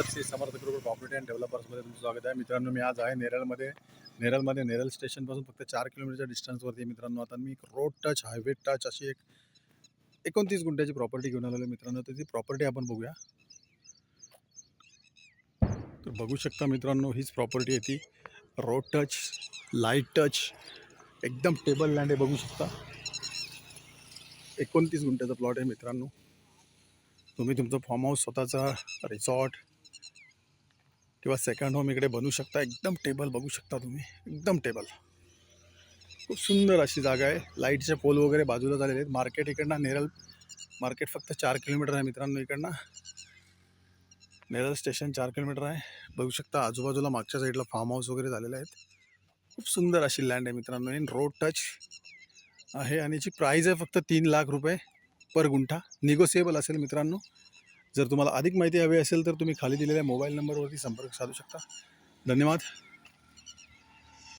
Shri Samarth group property and डेव्हलपर्समध्ये तुमचं स्वागत आहे. मित्रांनो, मी आज आहे नेरळमध्ये नेरळ स्टेशनपासून फक्त 4 किलोमीटरच्या डिस्टन्सवरती आहे. मित्रांनो, आता मी रोड टच हायवे टच अशी एक 29 गुंठ्याची प्रॉपर्टी घेऊन आलेलो मित्रांनो. तर ती प्रॉपर्टी आपण बघूया. तर बघू शकता मित्रांनो, हीच प्रॉपर्टी आहे ती. रोड टच, लाईट टच, एकदम टेबल लँड आहे. बघू शकता 29 गुंठ्याचा प्लॉट आहे मित्रांनो. तुम्ही तुमचं फार्म हाऊस, स्वतःचा रिसॉर्ट किंवा सेकंड होम इकडे बनवू शकता. एकदम टेबल बघू शकता तुम्ही, एकदम टेबल. खूप सुंदर अशी जागा आहे. लाईटचे पोल वगैरे बाजूला झालेले आहेत. मार्केट इकडनं नेरळ मार्केट फक्त 4 किलोमीटर आहे मित्रांनो. इकडनं नेरळ स्टेशन 4 किलोमीटर आहे. बघू शकता आजूबाजूला मागच्या साईडला फार्म हाऊस वगैरे झालेले आहेत. खूप सुंदर अशी लँड आहे मित्रांनो. इन रोड टच आहे आणि याची प्राईज आहे फक्त 3 लाख रुपये पर गुंठा. निगोसिएबल असेल मित्रांनो. जर तुम्हाला अधिक माहिती हवी असेल तर तुम्ही खाली दिलेल्या मोबाईल नंबरवरती संपर्क साधू शकता. धन्यवाद.